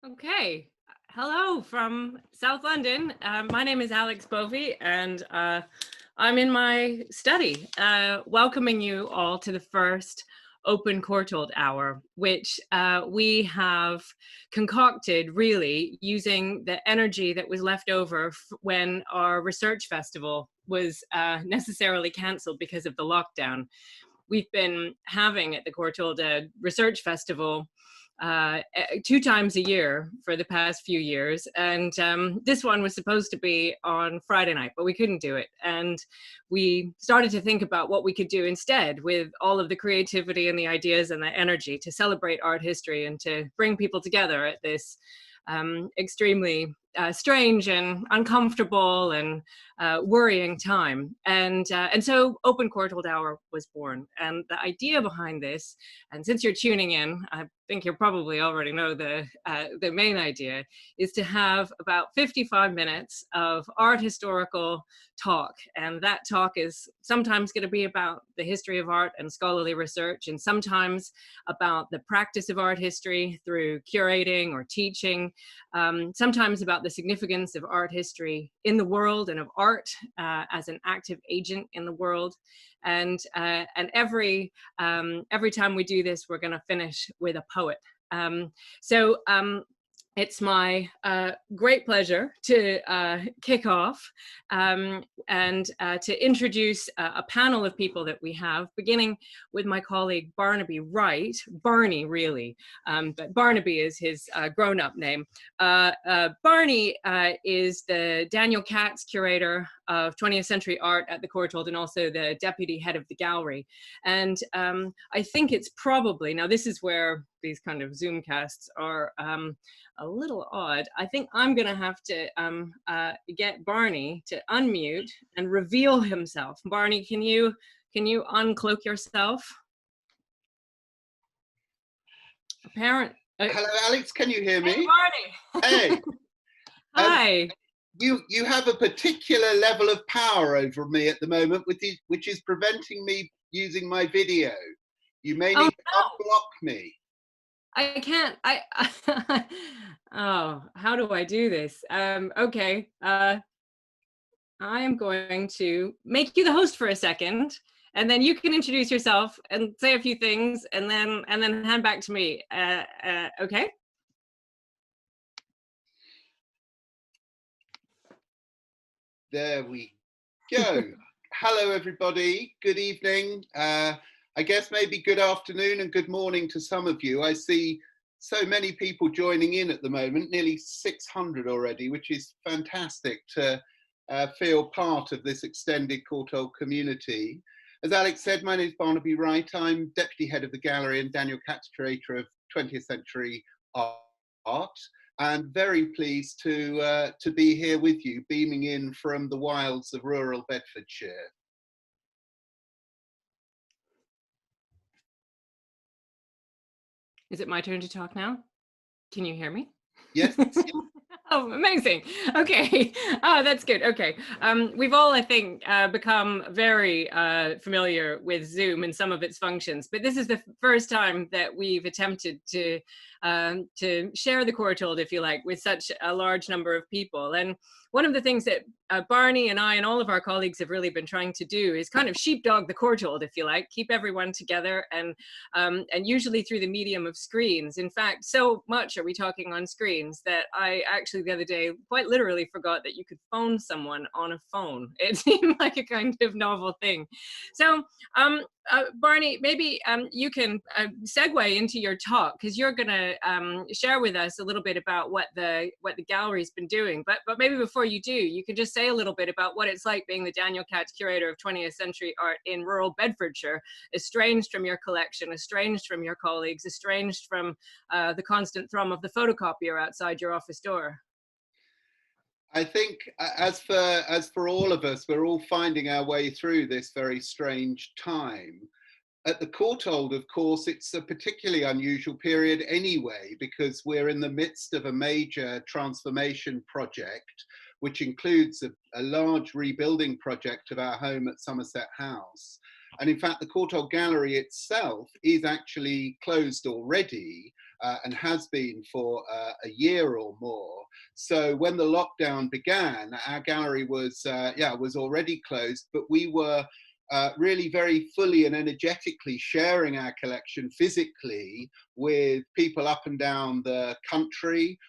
Okay. Hello from South London. My name is Alixe Bovey, and I'm in my study, welcoming you all to the first Open Courtauld Hour, which we have concocted really using the energy that was left over when our research festival was necessarily cancelled because of the lockdown. We've been having at the Courtauld Research Festival 2 times a year for the past few years. And this one was supposed to be on Friday night, but we couldn't do it. And we started to think about what we could do instead with all of the creativity and the ideas and the energy to celebrate art history and to bring people together at this extremely strange and uncomfortable and worrying time. And so Open Courtauld Hour was born. And the idea behind this, and since you're tuning in, I think you probably already know the main idea, is to have about 55 minutes of art historical talk. And that talk is sometimes going to be about the history of art and scholarly research, and sometimes about the practice of art history through curating or teaching, sometimes about the significance of art history in the world and of art as an active agent in the world. And every time we do this, we're going to finish with a poet. So it's my great pleasure to kick off and to introduce a panel of people that we have, beginning with my colleague Barnaby Wright, Barney really, but Barnaby is his grown-up name. Barney is the Daniel Katz Curator of 20th Century Art at the Courtauld and also the Deputy Head of the Gallery. And I think it's probably, now this is where these kind of Zoomcasts are a little odd. I think I'm going to have to get Barney to unmute and reveal himself. Barney, can you uncloak yourself? Hello, Alex. Can you hear me? Hey, Barney. Hey. Hi. You have a particular level of power over me at the moment, which is preventing me using my video. You may need to unblock me. I can't. Oh, how do I do this? Okay. I am going to make you the host for a second, and then you can introduce yourself and say a few things, and then hand back to me. Okay. There we go. Hello, everybody. Good evening. I guess maybe good afternoon and good morning to some of you. I see so many people joining in at the moment, nearly 600 already, which is fantastic to feel part of this extended Courtauld community. As Alex said, my name is Barnaby Wright. I'm Deputy Head of the Gallery and Daniel Katz Curator of 20th Century Art. And very pleased to be here with you, beaming in from the wilds of rural Bedfordshire. Is it my turn to talk now? Can you hear me? Yes. Oh, amazing. Okay. Oh, that's good. Okay. We've all, I think, become very familiar with Zoom and some of its functions, but this is the first time that we've attempted to share the Courtauld, if you like, with such a large number of people. And one of the things that Barney and I and all of our colleagues have really been trying to do is kind of sheepdog the Courtauld, if you like, keep everyone together, and usually through the medium of screens. In fact, so much are we talking on screens that I actually the other day quite literally forgot that you could phone someone on a phone. It seemed like a kind of novel thing. So Barney, maybe you can segue into your talk, because you're going to share with us a little bit about what the gallery's been doing. But maybe before you do, you could just say a little bit about what it's like being the Daniel Katz Curator of 20th Century Art in rural Bedfordshire, estranged from your collection, estranged from your colleagues, estranged from the constant thrum of the photocopier outside your office door. I think as for all of us, we're all finding our way through this very strange time. At the Courtauld, of course, it's a particularly unusual period anyway, because we're in the midst of a major transformation project, which includes a large rebuilding project of our home at Somerset House. And in fact, the Courtauld Gallery itself is actually closed already, and has been for a year or more. So when the lockdown began, our gallery was was already closed, but we were really very fully and energetically sharing our collection physically with people up and down the country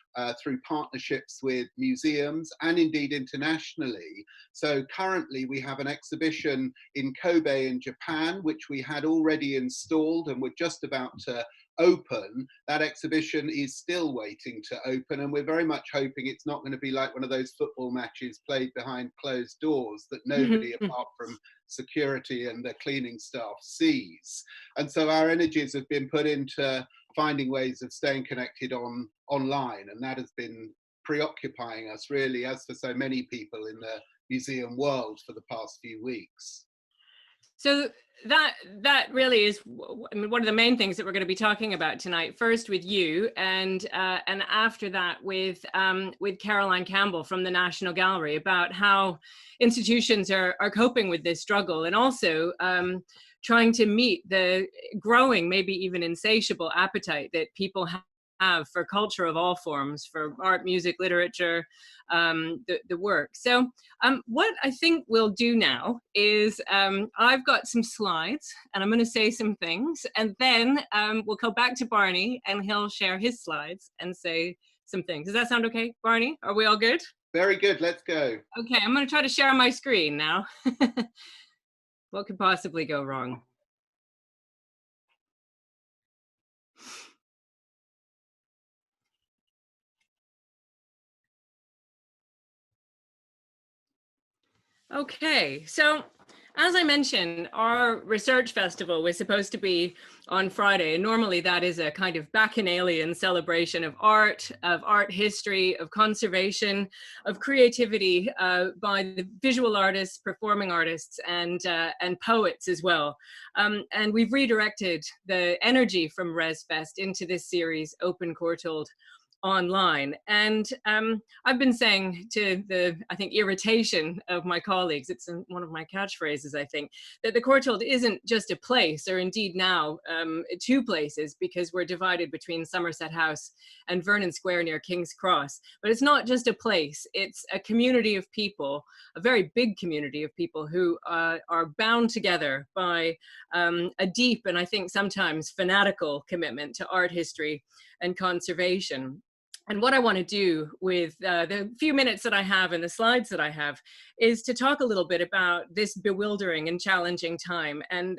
through partnerships with museums and indeed internationally. So currently we have an exhibition in Kobe in Japan, which we had already installed and we're just about to open. That exhibition is still waiting to open, and we're very much hoping it's not going to be like one of those football matches played behind closed doors that nobody apart from security and the cleaning staff sees. And so our energies have been put into finding ways of staying connected online, and that has been preoccupying us really, as for so many people in the museum world, for the past few weeks. So that really is, I mean, one of the main things that we're going to be talking about tonight. First with you, and after that with Caroline Campbell from the National Gallery, about how institutions are coping with this struggle, and also trying to meet the growing, maybe even insatiable appetite that people have for culture of all forms, for art, music, literature, the work. So what I think we'll do now is I've got some slides and I'm going to say some things, and then we'll go back to Barney and he'll share his slides and say some things. Does that sound okay, Barney? Are we all good? Very good, let's go. Okay, I'm going to try to share my screen now. What could possibly go wrong? Okay, so as I mentioned, our research festival was supposed to be on Friday. Normally that is a kind of bacchanalian celebration of art history, of conservation, of creativity by the visual artists, performing artists, and poets as well. And we've redirected the energy from ResFest into this series, Open Courtauld online. And I've been saying to the, I think, irritation of my colleagues, it's one of my catchphrases, I think, that the Courtauld isn't just a place, or indeed now two places, because we're divided between Somerset House and Vernon Square near King's Cross. But it's not just a place, it's a community of people, a very big community of people who are bound together by a deep and I think sometimes fanatical commitment to art history and conservation. And what I want to do with the few minutes that I have and the slides that I have is to talk a little bit about this bewildering and challenging time, and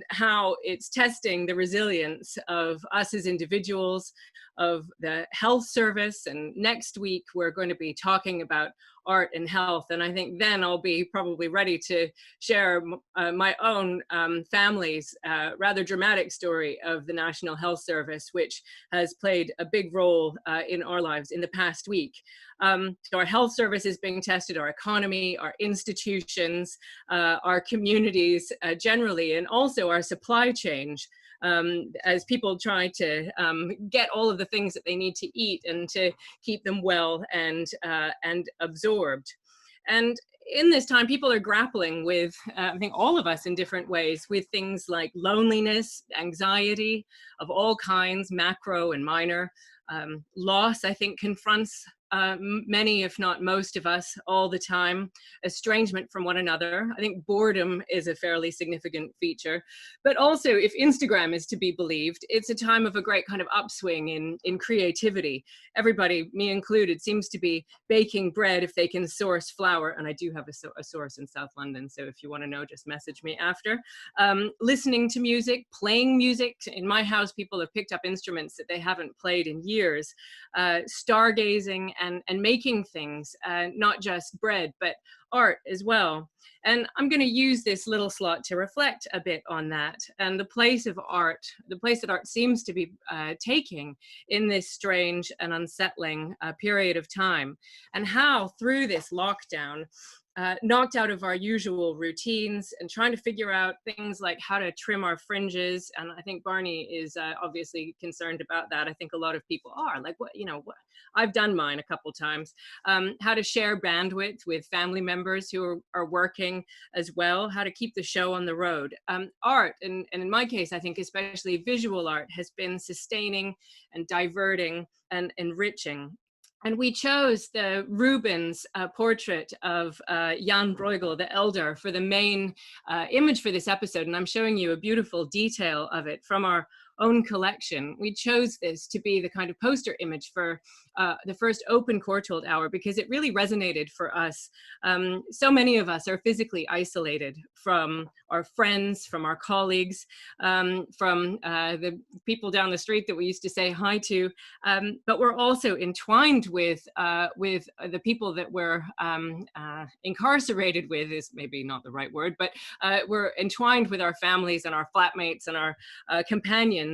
how it's testing the resilience of us as individuals, of the health service. And next week, we're going to be talking about art and health. And I think then I'll be probably ready to share my own family's rather dramatic story of the National Health Service, which has played a big role in our lives in the past week. So our health service is being tested, our economy, our institutions, our communities generally, and also our supply chain. As people try to get all of the things that they need to eat and to keep them well and absorbed. And in this time, people are grappling with, I think all of us in different ways, with things like loneliness, anxiety of all kinds, macro and minor. Loss, I think, confronts many, if not most of us, all the time. Estrangement from one another. I think boredom is a fairly significant feature. But also, if Instagram is to be believed, it's a time of a great kind of upswing in creativity. Everybody, me included, seems to be baking bread if they can source flour. And I do have a source in South London, so if you want to know, just message me after. Listening to music, playing music. In my house, people have picked up instruments that they haven't played in years. Stargazing and making things, not just bread, but art as well. And I'm going to use this little slot to reflect a bit on that and the place of art, the place that art seems to be taking in this strange and unsettling period of time, and how through this lockdown, knocked out of our usual routines and trying to figure out things like how to trim our fringes. And I think Barney is obviously concerned about that. I think a lot of people are like, what, I've done mine a couple times. How to share bandwidth with family members who are working as well, how to keep the show on the road. Art, and in my case, I think especially visual art, has been sustaining and diverting and enriching. And we chose the Rubens portrait of Jan Bruegel, the elder, for the main image for this episode. And I'm showing you a beautiful detail of it from our own collection. We chose this to be the kind of poster image for the first open Courtauld Hour because it really resonated for us. So many of us are physically isolated from our friends, from our colleagues, from the people down the street that we used to say hi to, but we're also entwined with the people that we're incarcerated with, is maybe not the right word, but we're entwined with our families and our flatmates and our companions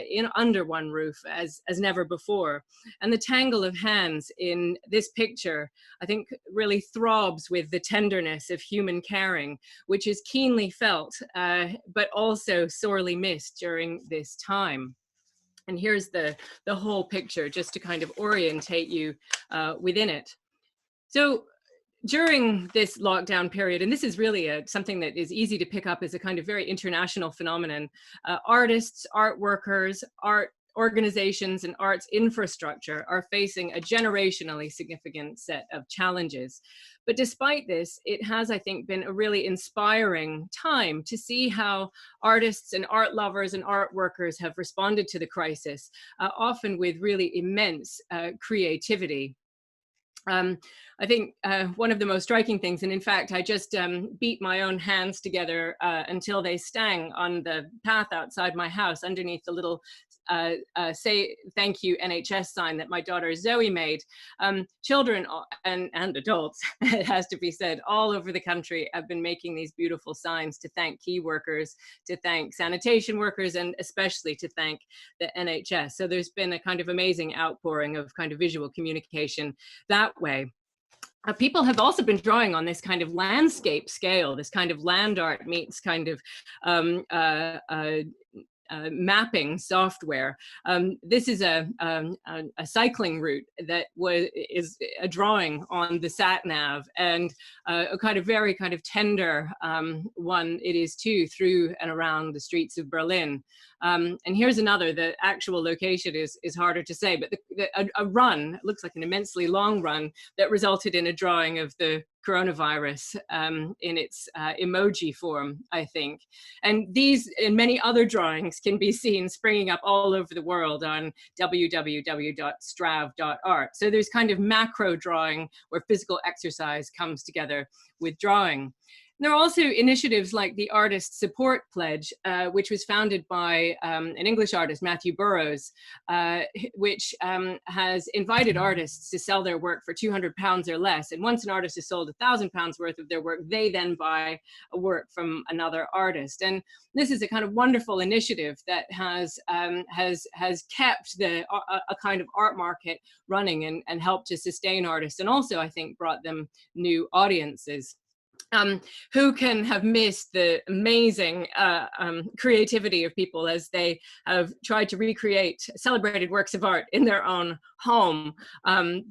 in under one roof as never before. And the tangle of hands in this picture, I think, really throbs with the tenderness of human caring, which is keenly felt, but also sorely missed during this time. And here's the whole picture, just to kind of orientate you within it. So during this lockdown period, and this is really something that is easy to pick up as a kind of very international phenomenon, artists, art workers, art organizations, and arts infrastructure are facing a generationally significant set of challenges. But despite this, it has, I think, been a really inspiring time to see how artists and art lovers and art workers have responded to the crisis, often with really immense creativity. I think one of the most striking things, and in fact, I just beat my own hands together until they stang on the path outside my house underneath the little say thank you NHS sign that my daughter Zoe made. Children and adults, it has to be said, all over the country have been making these beautiful signs to thank key workers, to thank sanitation workers, and especially to thank the NHS. So there's been a kind of amazing outpouring of kind of visual communication that way. People have also been drawing on this kind of landscape scale, this kind of land art meets kind of mapping software. This is a cycling route that is a drawing on the sat nav, and a kind of very kind of tender one it is too, through and around the streets of Berlin. And here's another. The actual location is harder to say, but a run, it looks like an immensely long run, that resulted in a drawing of the coronavirus in its emoji form, I think. And these and many other drawings can be seen springing up all over the world on www.strav.art. So there's kind of macro drawing where physical exercise comes together with drawing. There are also initiatives like the Artist Support Pledge, which was founded by an English artist, Matthew Burrows, which has invited artists to sell their work for £200 or less. And once an artist has sold £1,000 worth of their work, they then buy a work from another artist. And this is a kind of wonderful initiative that has kept a kind of art market running and helped to sustain artists, and also, I think, brought them new audiences. Who can have missed the amazing creativity of people as they have tried to recreate celebrated works of art in their own home. I'm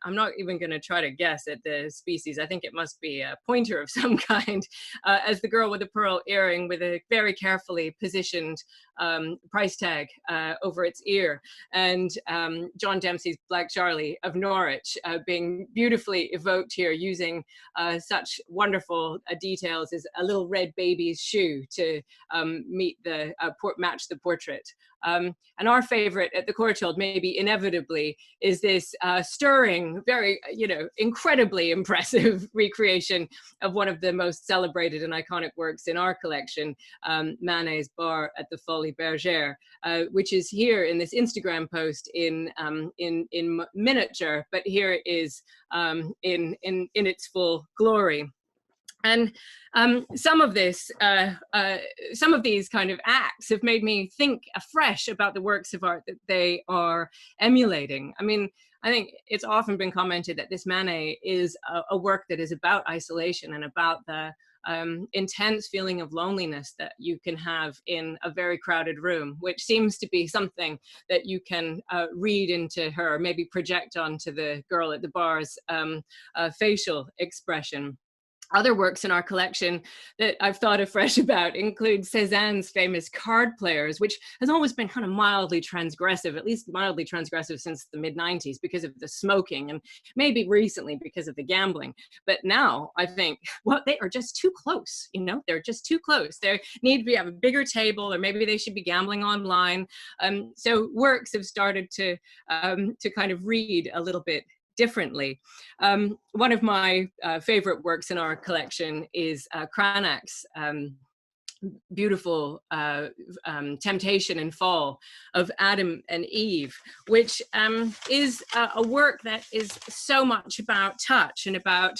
not even going to try to guess at the species. I think it must be a pointer of some kind, as the girl with the pearl earring with a very carefully positioned price tag over its ear, and John Dempsey's Black Charlie of Norwich being beautifully evoked here using such wonderful details as a little red baby's shoe to match the portrait. And our favorite at the Courtauld, maybe inevitably, is this stirring, very, incredibly impressive recreation of one of the most celebrated and iconic works in our collection, Manet's Bar at the Folies Bergère, which is here in this Instagram post in miniature, but here it is in its full glory. And some of these kind of acts have made me think afresh about the works of art that they are emulating. I mean, I think it's often been commented that this Manet is a work that is about isolation and about the intense feeling of loneliness that you can have in a very crowded room, which seems to be something that you can read into her, maybe project onto the girl at the bar's facial expression. Other works in our collection that I've thought afresh about include Cezanne's famous Card Players, which has always been kind of mildly transgressive, at least mildly transgressive since the mid-90s because of the smoking and maybe recently because of the gambling. But now I think, well, they are just too close, you know, they're just too close. They need to have a bigger table, or maybe they should be gambling online. So works have started to kind of read a little bit differently. One of my favorite works in our collection is Cranach's beautiful Temptation and Fall of Adam and Eve, which is a work that is so much about touch and about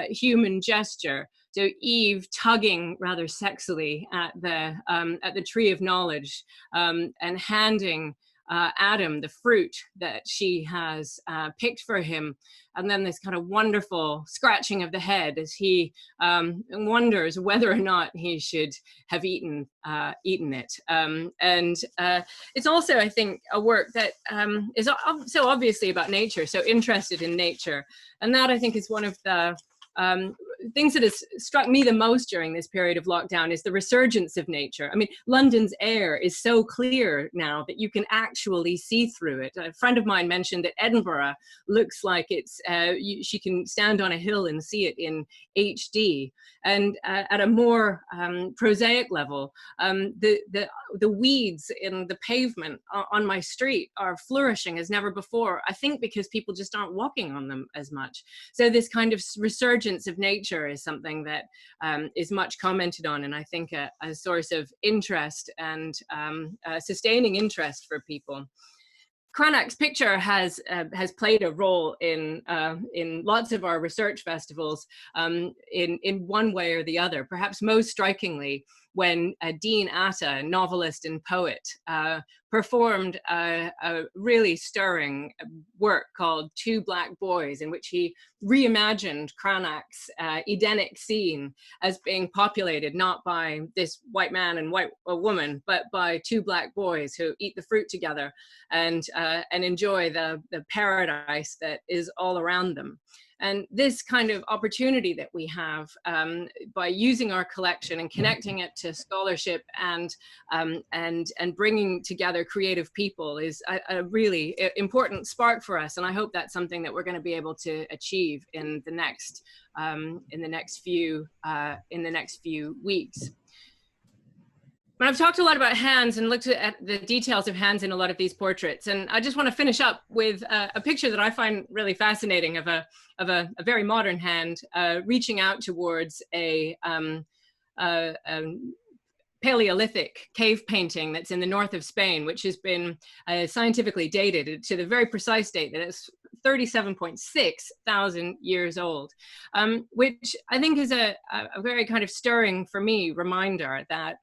human gesture. So Eve tugging rather sexily at the tree of knowledge and handing Adam the fruit that she has picked for him, and then this kind of wonderful scratching of the head as he wonders whether or not he should have eaten it. It's also, I think, a work that is so obviously about nature, so interested in nature, and that I think is one of the things that has struck me the most during this period of lockdown is the resurgence of nature. I mean, London's air is so clear now that you can actually see through it. A friend of mine mentioned that Edinburgh looks like it's, she can stand on a hill and see it in HD. And at a more prosaic level, the weeds in the pavement on my street are flourishing as never before, I think because people just aren't walking on them as much. So this kind of resurgence of nature is something that is much commented on, and I think a source of interest and sustaining interest for people. Cranach's picture has played a role in lots of our research festivals in one way or the other, perhaps most strikingly when Dean Atta, novelist and poet, performed a really stirring work called Two Black Boys, in which he reimagined Cranach's Edenic scene as being populated not by this white man and white woman, but by two black boys who eat the fruit together and enjoy the paradise that is all around them. And this kind of opportunity that we have by using our collection and connecting it to scholarship and bringing together creative people is a really important spark for us. And I hope that's something that we're going to be able to achieve in the next few weeks. But I've talked a lot about hands and looked at the details of hands in a lot of these portraits, and I just want to finish up with a picture that I find really fascinating of a very modern hand reaching out towards a Paleolithic cave painting that's in the north of Spain, which has been scientifically dated to the very precise date that it's 37.6 thousand years old, which I think is a very kind of stirring for me reminder that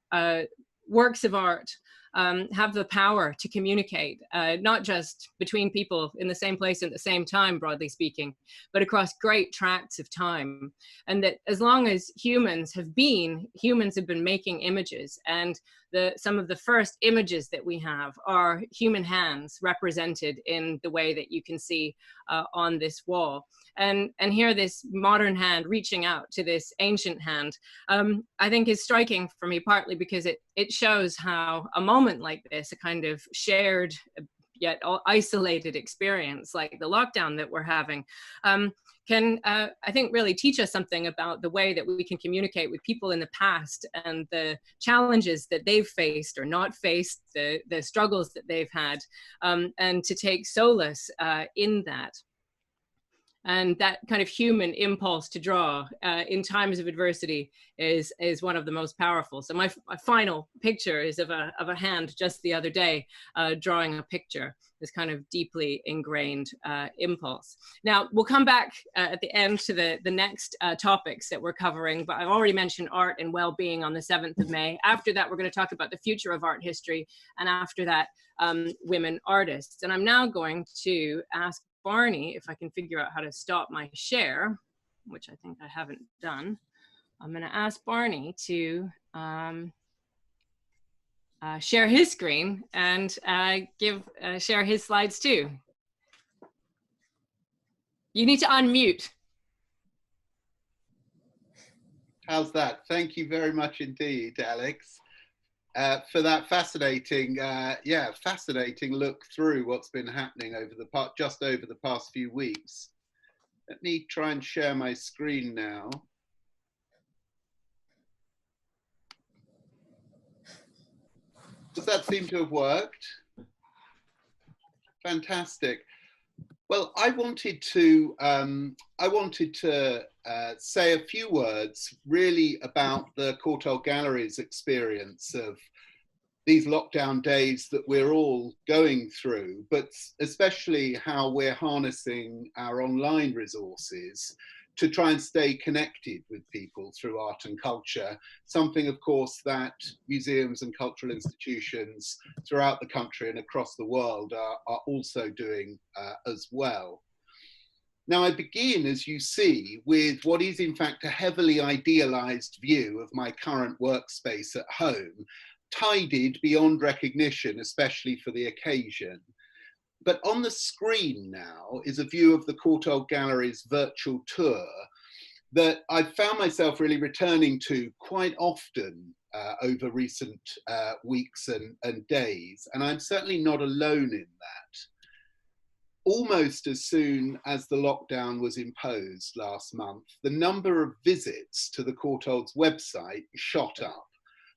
works of art have the power to communicate, not just between people in the same place at the same time, broadly speaking, but across great tracts of time. And that as long as humans have been making images, and some of the first images that we have are human hands represented in the way that you can see on this wall. And here this modern hand reaching out to this ancient hand, I think is striking for me, partly because it shows how a moment like this, a kind of shared yet isolated experience like the lockdown that we're having, can, I think, really teach us something about the way that we can communicate with people in the past and the challenges that they've faced or not faced, the struggles that they've had, and to take solace in that. And that kind of human impulse to draw in times of adversity is one of the most powerful. So my final picture is of a hand just the other day drawing a picture, this kind of deeply ingrained impulse. Now, we'll come back at the end to the next topics that we're covering, but I've already mentioned art and well-being on the 7th of May. After that, we're going to talk about the future of art history, and after that, women artists. And I'm now going to ask Barney, if I can figure out how to stop my share, which I think I haven't done. I'm going to ask Barney to share his screen and share his slides too. You need to unmute. How's that? Thank you very much indeed, Alixe, for that fascinating, fascinating look through what's been happening over just over the past few weeks. Let me try and share my screen now. Does that seem to have worked? Fantastic. Well, I wanted to say a few words really about the Courtauld Gallery's experience of these lockdown days that we're all going through, but especially how we're harnessing our online resources to try and stay connected with people through art and culture, something, of course, that museums and cultural institutions throughout the country and across the world are also doing as well. Now, I begin, as you see, with what is in fact a heavily idealized view of my current workspace at home, tidied beyond recognition, especially for the occasion. But on the screen now is a view of the Courtauld Gallery's virtual tour that I've found myself really returning to quite often over recent weeks and days. And I'm certainly not alone in that. Almost as soon as the lockdown was imposed last month, the number of visits to the Courtauld's website shot up.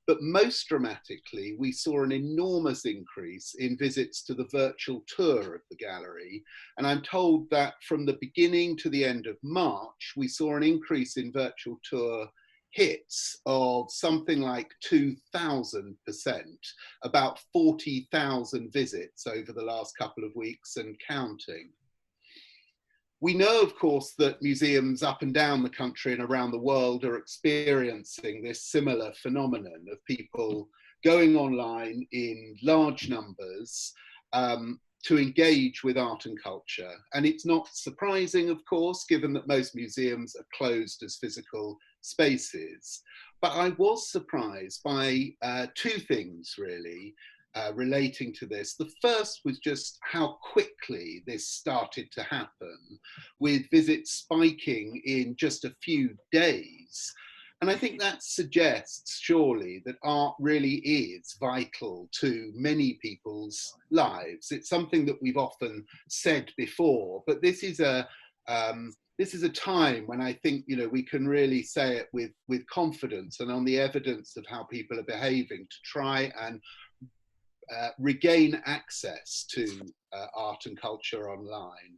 But most dramatically, we saw an enormous increase in visits to the virtual tour of the gallery. And I'm told that from the beginning to the end of March, we saw an increase in virtual tour hits of something like 2,000%, about 40,000 visits over the last couple of weeks and counting. We know, of course, that museums up and down the country and around the world are experiencing this similar phenomenon of people going online in large numbers to engage with art and culture. And it's not surprising, of course, given that most museums are closed as physical spaces. But I was surprised by two things, really, relating to this. The first was just how quickly this started to happen, with visits spiking in just a few days. And I think that suggests, surely, that art really is vital to many people's lives. It's something that we've often said before, but this is a time when I think, you know, we can really say it with confidence and on the evidence of how people are behaving to try and regain access to art and culture online.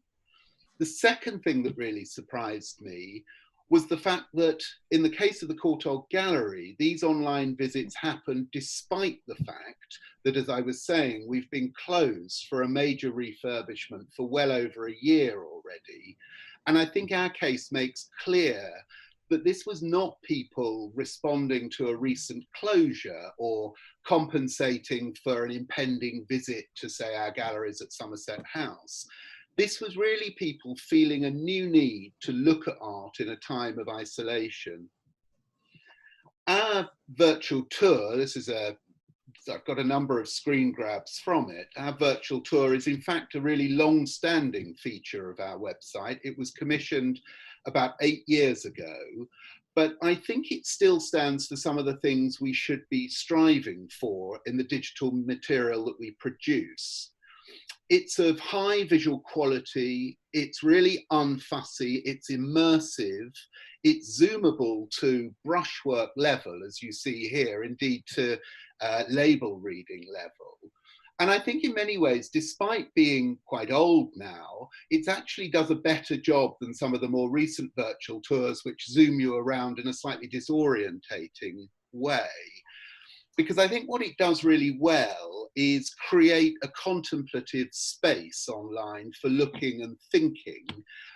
The second thing that really surprised me was the fact that in the case of the Courtauld Gallery, these online visits happened despite the fact that, as I was saying, we've been closed for a major refurbishment for well over a year already. And I think our case makes clear that this was not people responding to a recent closure or compensating for an impending visit to, say, our galleries at Somerset House. This was really people feeling a new need to look at art in a time of isolation. Our virtual tour, I've got a number of screen grabs from it. Our virtual tour is in fact a really long-standing feature of our website. It was commissioned about 8 years ago, but I think it still stands for some of the things we should be striving for in the digital material that we produce. It's of high visual quality, it's really unfussy, it's immersive, it's zoomable to brushwork level, as you see here, indeed to label reading level. And I think in many ways, despite being quite old now, it actually does a better job than some of the more recent virtual tours, which zoom you around in a slightly disorientating way. Because I think what it does really well is create a contemplative space online for looking and thinking.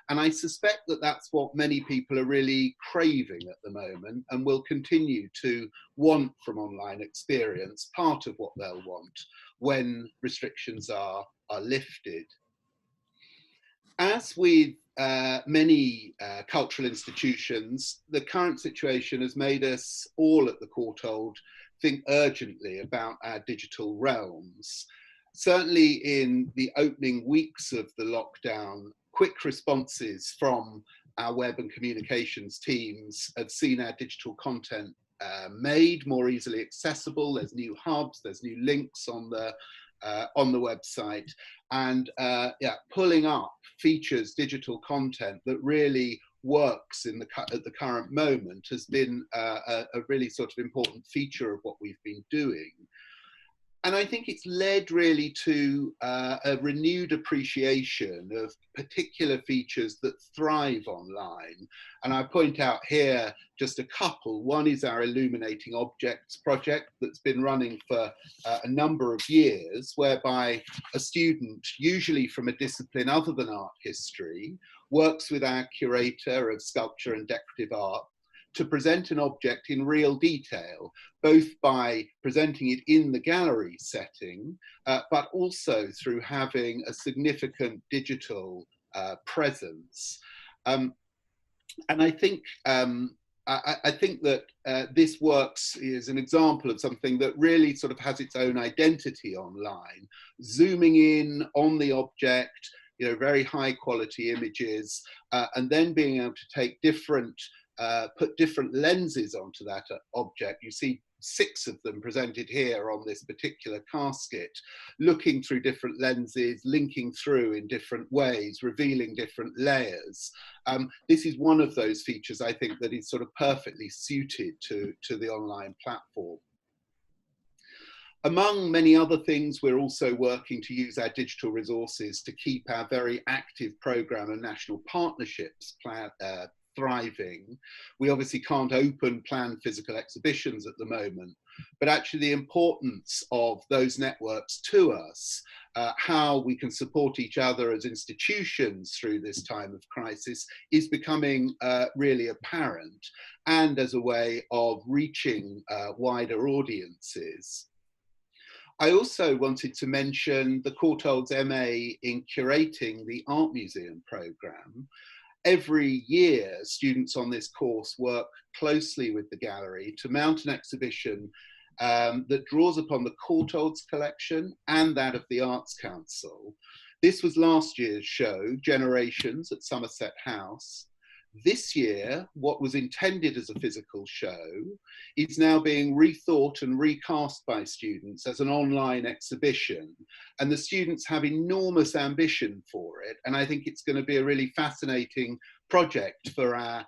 And I suspect that that's what many people are really craving at the moment and will continue to want from online experience, part of what they'll want when restrictions are lifted. As with many cultural institutions, the current situation has made us all at the Courtauld think urgently about our digital realms. Certainly in the opening weeks of the lockdown, quick responses from our web and communications teams have seen our digital content made more easily accessible. There's new hubs, there's new links on the website, and yeah, pulling up features, digital content that really works at the current moment has been a really sort of important feature of what we've been doing. And I think it's led really to a renewed appreciation of particular features that thrive online. And I point out here just a couple. One is our Illuminating Objects project that's been running for a number of years, whereby a student, usually from a discipline other than art history, works with our curator of sculpture and decorative art to present an object in real detail, both by presenting it in the gallery setting, but also through having a significant digital presence. And I think that this works is an example of something that really sort of has its own identity online, zooming in on the object, you know, very high quality images, and then being able to take put different lenses onto that object. You see 6 of them presented here on this particular casket, looking through different lenses, linking through in different ways, revealing different layers. This is one of those features, I think, that is sort of perfectly suited to the online platform. Among many other things, we're also working to use our digital resources to keep our very active programme of national partnerships thriving. We obviously can't open planned physical exhibitions at the moment, but actually the importance of those networks to us, how we can support each other as institutions through this time of crisis, is becoming really apparent, and as a way of reaching wider audiences. I also wanted to mention the Courtauld's MA in curating the art museum programme. Every year, students on this course work closely with the gallery to mount an exhibition that draws upon the Courtauld's collection and that of the Arts Council. This was last year's show, Generations, at Somerset House. This year, what was intended as a physical show is now being rethought and recast by students as an online exhibition. And the students have enormous ambition for it. And I think it's going to be a really fascinating project for our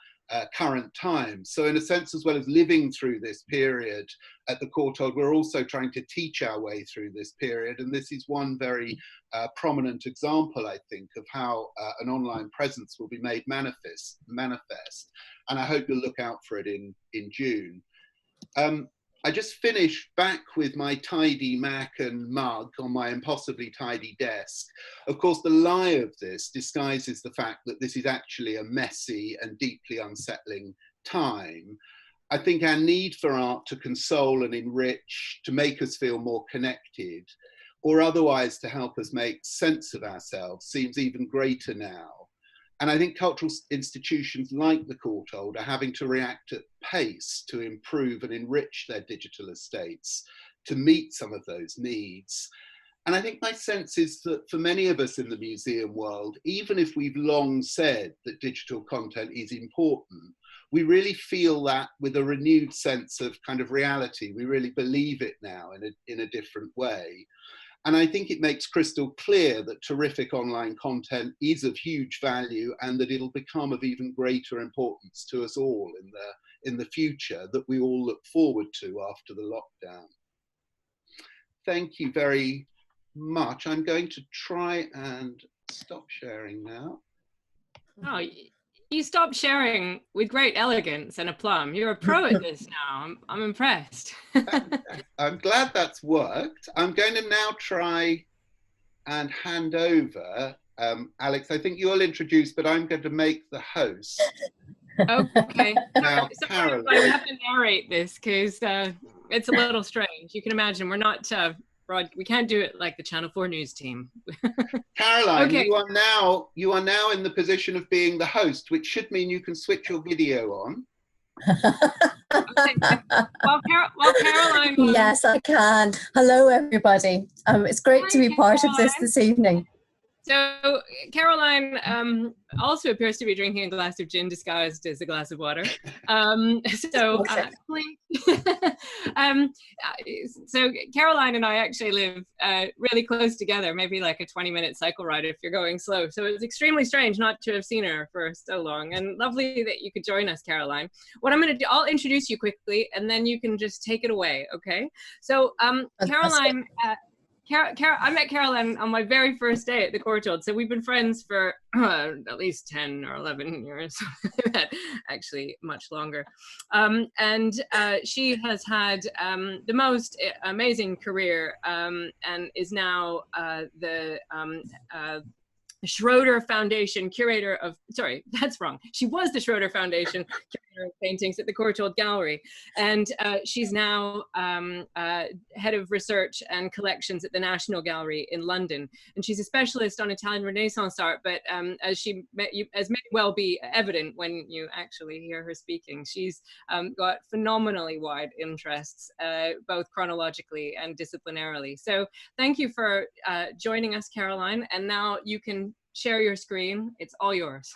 current times. So in a sense, as well as living through this period at the Courtauld, we're also trying to teach our way through this period. And this is one very prominent example, I think, of how an online presence will be made manifest. And I hope you'll look out for it in June. I just finished back with my tidy Mac and mug on my impossibly tidy desk. Of course, the lie of this disguises the fact that this is actually a messy and deeply unsettling time. I think our need for art to console and enrich, to make us feel more connected, or otherwise to help us make sense of ourselves seems even greater now. And I think cultural institutions like the Courtauld are having to react at pace to improve and enrich their digital estates to meet some of those needs. And I think my sense is that for many of us in the museum world, even if we've long said that digital content is important, we really feel that with a renewed sense of kind of reality. We really believe it now in a different way. And I think it makes crystal clear that terrific online content is of huge value and that it'll become of even greater importance to us all in the future, that we all look forward to after the lockdown. Thank you very much. I'm going to try and stop sharing now. Oh, you stopped sharing with great elegance and aplomb. You're a pro at this now. I'm impressed. I'm glad that's worked. I'm going to now try and hand over. Alixe, I think you'll introduce, but I'm going to make the host. Okay. Now, Sorry, I have to narrate this because it's a little strange. You can imagine we're not we can't do it like the Channel 4 news team. Caroline, Okay. you are now in the position of being the host, which should mean you can switch your video on. Okay. Well, Caroline. Yes, I can. Hello, everybody. It's great to be part of Caroline. this evening. So Caroline also appears to be drinking a glass of gin disguised as a glass of water. So Caroline and I actually live really close together, maybe like a 20-minute cycle ride if you're going slow. So it's extremely strange not to have seen her for so long, and lovely that you could join us, Caroline. What I'm going to do, I'll introduce you quickly, and then you can just take it away, okay? So Caroline. I met Caroline on my very first day at the Courtauld, so we've been friends for at least 10 or 11 years, actually much longer. And she has had the most amazing career and is now the Schroeder Foundation curator of, sorry, that's wrong. She was the Schroeder Foundation curator of paintings at the Courtauld Gallery. And she's now head of research and collections at the National Gallery in London. And she's a specialist on Italian Renaissance art, but as may well be evident when you actually hear her speaking, she's got phenomenally wide interests, both chronologically and disciplinarily. So thank you for joining us, Caroline. And now you can share your screen. It's all yours.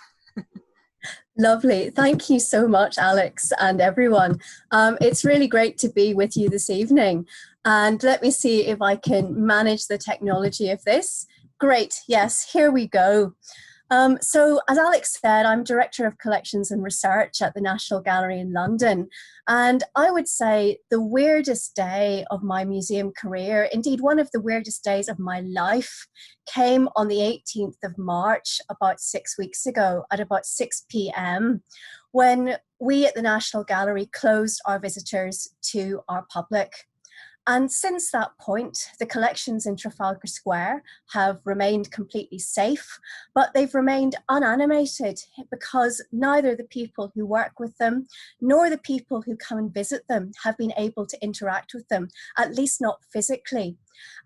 Lovely. Thank you so much, Alex, and everyone. It's really great to be with you this evening. And let me see if I can manage the technology of this. Great. Yes, here we go. So as Alex said, I'm Director of Collections and Research at the National Gallery in London. And I would say the weirdest day of my museum career, indeed one of the weirdest days of my life, came on the 18th of March, about 6 weeks ago, at about 6 p.m, when we at the National Gallery closed our visitors to our public. And since that point, the collections in Trafalgar Square have remained completely safe, but they've remained unanimated because neither the people who work with them nor the people who come and visit them have been able to interact with them, at least not physically.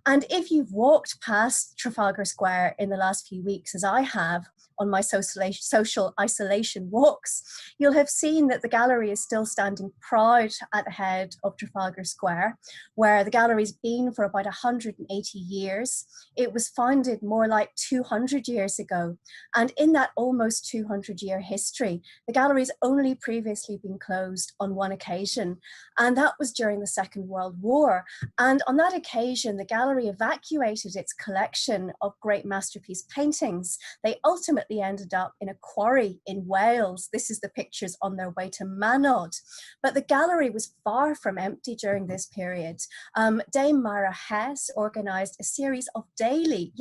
And if you've walked past Trafalgar Square in the last few weeks, as I have, on my social isolation walks, you'll have seen that the gallery is still standing proud at the head of Trafalgar Square, where the gallery's been for about 180 years. It was founded more like 200 years ago. And in that almost 200-year history, the gallery's only previously been closed on one occasion, and that was during the Second World War. And on that occasion, the gallery evacuated its collection of great masterpiece paintings. They ultimately ended up in a quarry in Wales. This is the pictures on their way to Manod. But the gallery was far from empty during this period. Dame Myra Hess organised a series of daily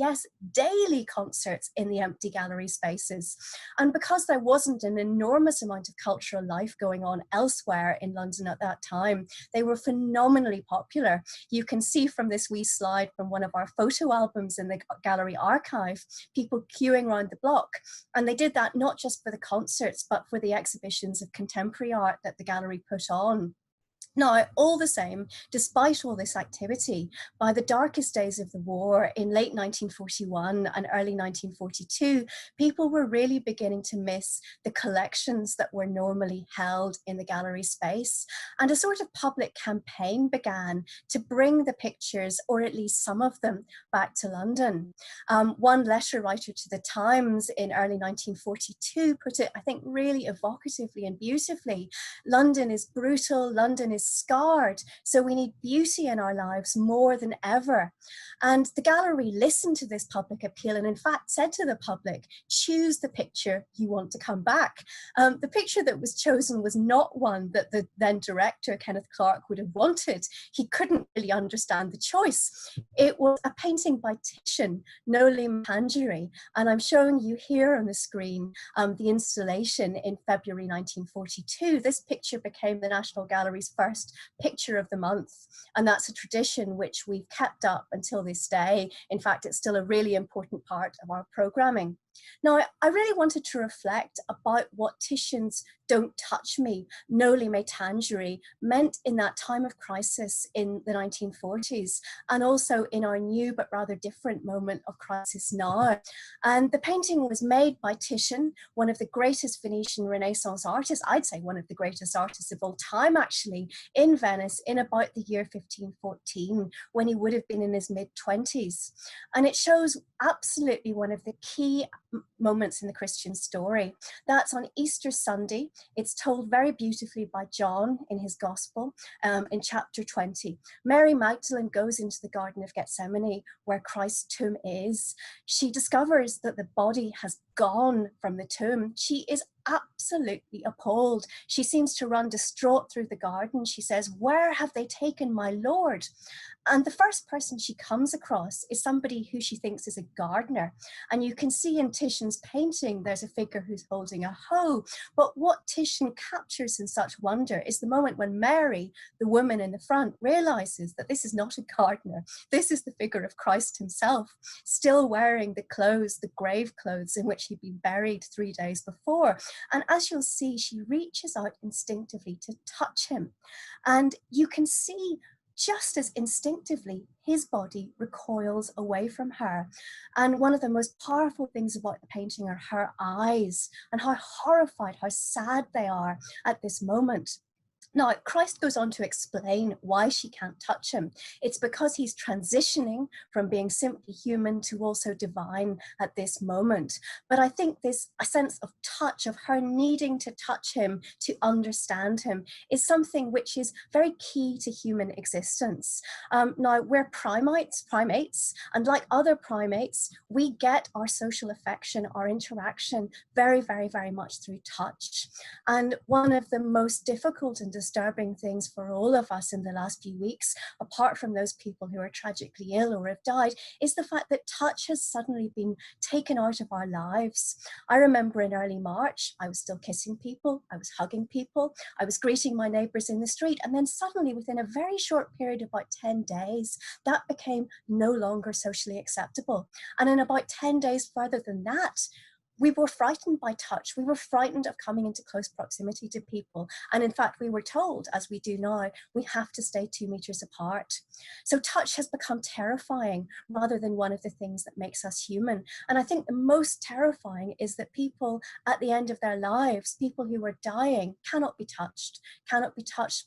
concerts in the empty gallery spaces. And because there wasn't an enormous amount of cultural life going on elsewhere in London at that time, they were phenomenally popular. You can see from this wee slide from one of our photo albums in the gallery archive, people queuing around the block. And they did that not just for the concerts, but for the exhibitions of contemporary art that the gallery put on. Now, all the same, despite all this activity, by the darkest days of the war in late 1941 and early 1942, people were really beginning to miss the collections that were normally held in the gallery space. And a sort of public campaign began to bring the pictures, or at least some of them, back to London. One letter writer to the Times in early 1942 put it, I think, really evocatively and beautifully. London is brutal, London is scarred, so we need beauty in our lives more than ever. And the gallery listened to this public appeal and in fact said to the public, choose the picture you want to come back. The picture that was chosen was not one that the then director, Kenneth Clark, would have wanted. He couldn't really understand the choice. It was a painting by Titian, Noli Me Tangere, and I'm showing you here on the screen the installation in February 1942. This picture became the National Gallery's first picture of the month, and that's a tradition which we've kept up until this day. In fact, it's still a really important part of our programming. Now, I really wanted to reflect about what Titian's "Don't touch me, noli me tangere" meant in that time of crisis in the 1940s, and also in our new but rather different moment of crisis now. And the painting was made by Titian, one of the greatest Venetian Renaissance artists, I'd say one of the greatest artists of all time actually, in Venice in about the year 1514, when he would have been in his mid-20s. And it shows absolutely one of the key moments in the Christian story. That's on Easter Sunday. It's told very beautifully by John in his Gospel in chapter 20. Mary Magdalene goes into the Garden of Gethsemane where Christ's tomb is. She discovers that the body has gone from the tomb. She is absolutely appalled. She seems to run distraught through the garden. She says, "Where have they taken my Lord?" And the first person she comes across is somebody who she thinks is a gardener. And you can see in Titian's painting, there's a figure who's holding a hoe. But what Titian captures in such wonder is the moment when Mary, the woman in the front, realizes that this is not a gardener. This is the figure of Christ himself, still wearing the clothes, the grave clothes in which he'd been buried 3 days before. And as you'll see, she reaches out instinctively to touch him. And you can see just as instinctively, his body recoils away from her. And one of the most powerful things about the painting are her eyes and how horrified, how sad they are at this moment. Now, Christ goes on to explain why she can't touch him. It's because he's transitioning from being simply human to also divine at this moment. But I think this a sense of touch, of her needing to touch him, to understand him, is something which is very key to human existence. Now, we're primates, and like other primates, we get our social affection, our interaction very, very, very much through touch. And one of the most difficult and disturbing things for all of us in the last few weeks, apart from those people who are tragically ill or have died, is the fact that touch has suddenly been taken out of our lives. I remember in early March, I was still kissing people, I was hugging people, I was greeting my neighbours in the street, and then suddenly within a very short period of about 10 days, that became no longer socially acceptable. And in about 10 days further than that, we were frightened by touch. We were frightened of coming into close proximity to people. And in fact, we were told, as we do now, we have to stay 2 meters apart. So touch has become terrifying rather than one of the things that makes us human. And I think the most terrifying is that people at the end of their lives, people who are dying, cannot be touched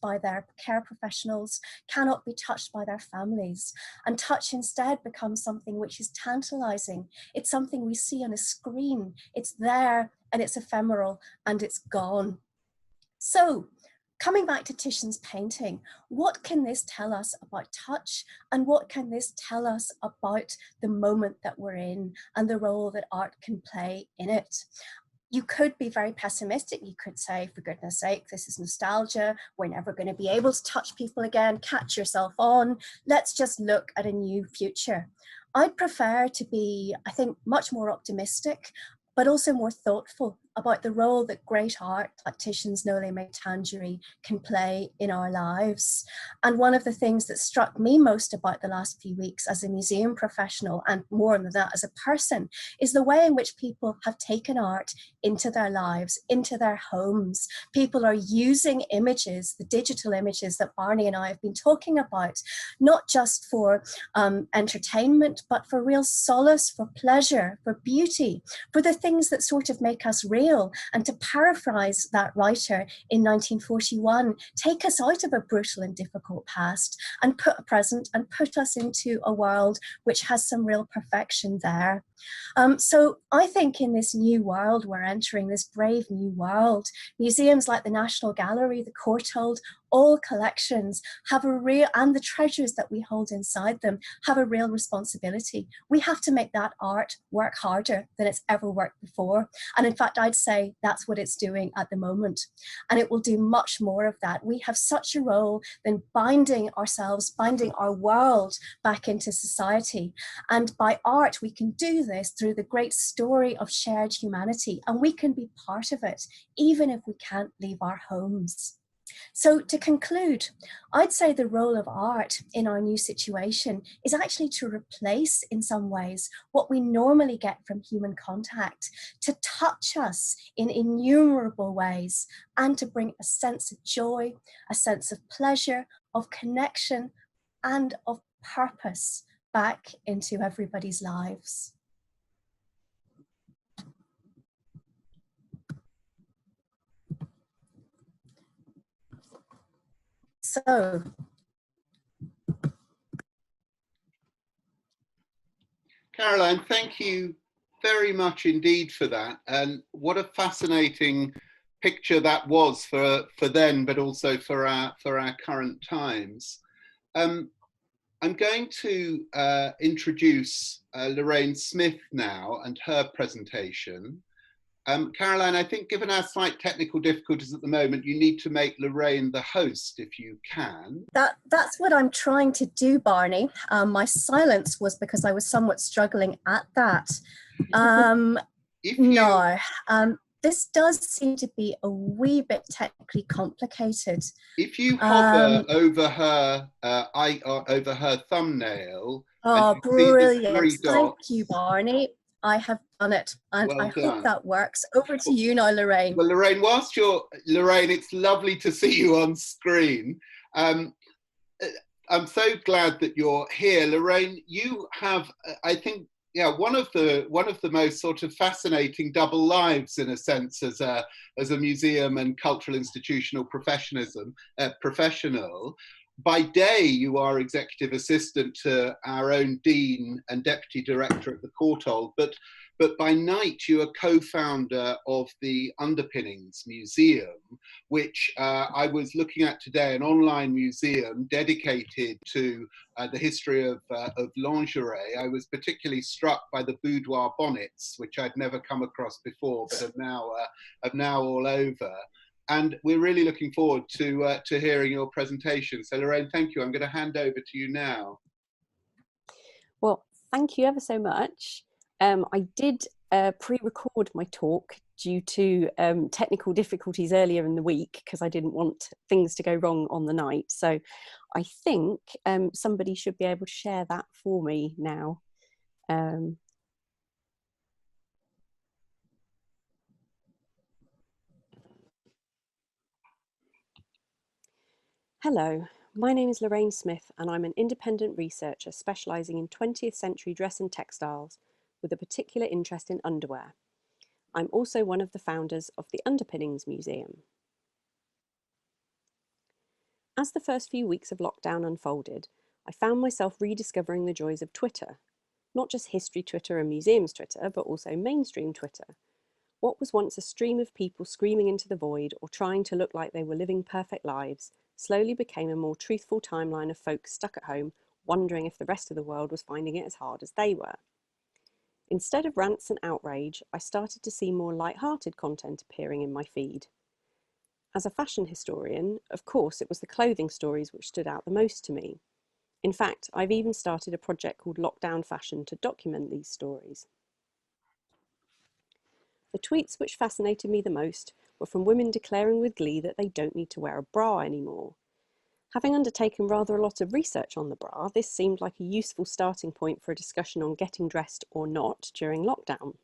by their care professionals, cannot be touched by their families. And touch instead becomes something which is tantalizing. It's something we see on a screen. It's there and it's ephemeral and it's gone. So coming back to Titian's painting, what can this tell us about touch, and what can this tell us about the moment that we're in and the role that art can play in it? You could be very pessimistic. You could say, for goodness sake, this is nostalgia. We're never going to be able to touch people again. Catch yourself on. Let's just look at a new future. I'd prefer to be, I think, much more optimistic, but also more thoughtful about the role that great art, like Titian's Noli Me Tangere, can play in our lives. And one of the things that struck me most about the last few weeks as a museum professional, and more than that as a person, is the way in which people have taken art into their lives, into their homes. People are using images, the digital images that Barney and I have been talking about, not just for entertainment, but for real solace, for pleasure, for beauty, for the things that sort of make us real. And to paraphrase that writer in 1941, take us out of a brutal and difficult past and put a present and put us into a world which has some real perfection there. So I think in this new world we're entering, this brave new world, museums like the National Gallery, the Courtauld, all collections have a real, and the treasures that we hold inside them have a real responsibility. We have to make that art work harder than it's ever worked before. And in fact, I'd say that's what it's doing at the moment. And it will do much more of that. We have such a role in binding ourselves, binding our world back into society. And by art, we can do this through the great story of shared humanity. And we can be part of it, even if we can't leave our homes. So to conclude, I'd say the role of art in our new situation is actually to replace, in some ways, what we normally get from human contact, to touch us in innumerable ways, and to bring a sense of joy, a sense of pleasure, of connection, and of purpose back into everybody's lives. So, Caroline, thank you very much indeed for that. And what a fascinating picture that was for then, but also for our current times. I'm going to introduce Lorraine Smith now and her presentation. Caroline, I think given our slight technical difficulties at the moment, you need to make Lorraine the host if you can. That's what I'm trying to do, Barney. My silence was because I was somewhat struggling at that. This does seem to be a wee bit technically complicated. If you hover over her thumbnail. Oh, brilliant. Thank you, Barney. I have done it, and well I done. hope that works. Over to you now, Lorraine. Well, Lorraine, Lorraine, it's lovely to see you on screen. I'm so glad that you're here. Lorraine, you have, I think, yeah, one of the most sort of fascinating double lives, in a sense, as a museum and cultural institutional professional. By day, you are executive assistant to our own dean and deputy director at the Courtauld, but by night you are co-founder of the Underpinnings Museum, which I was looking at today, an online museum dedicated to the history of lingerie. I was particularly struck by the boudoir bonnets, which I'd never come across before, but are now all over. And we're really looking forward to hearing your presentation. So Lorraine, thank you. I'm going to hand over to you now. Well, thank you ever so much. I did pre-record my talk due to technical difficulties earlier in the week because I didn't want things to go wrong on the night. So I think somebody should be able to share that for me now. Hello, my name is Lorraine Smith and I'm an independent researcher specialising in 20th century dress and textiles with a particular interest in underwear. I'm also one of the founders of the Underpinnings Museum. As the first few weeks of lockdown unfolded, I found myself rediscovering the joys of Twitter. Not just history Twitter and museums Twitter, but also mainstream Twitter. What was once a stream of people screaming into the void or trying to look like they were living perfect lives slowly became a more truthful timeline of folks stuck at home, wondering if the rest of the world was finding it as hard as they were. Instead of rants and outrage, I started to see more light-hearted content appearing in my feed. As a fashion historian, of course, it was the clothing stories which stood out the most to me. In fact, I've even started a project called Lockdown Fashion to document these stories. The tweets which fascinated me the most were from women declaring with glee that they don't need to wear a bra anymore. Having undertaken rather a lot of research on the bra, this seemed like a useful starting point for a discussion on getting dressed or not during lockdown.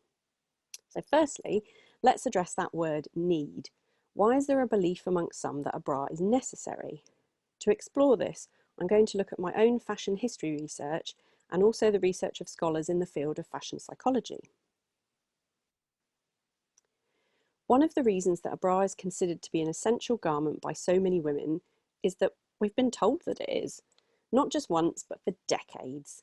So firstly, let's address that word need. Why is there a belief amongst some that a bra is necessary? To explore this, I'm going to look at my own fashion history research and also the research of scholars in the field of fashion psychology. One of the reasons that a bra is considered to be an essential garment by so many women is that we've been told that it is, not just once, but for decades.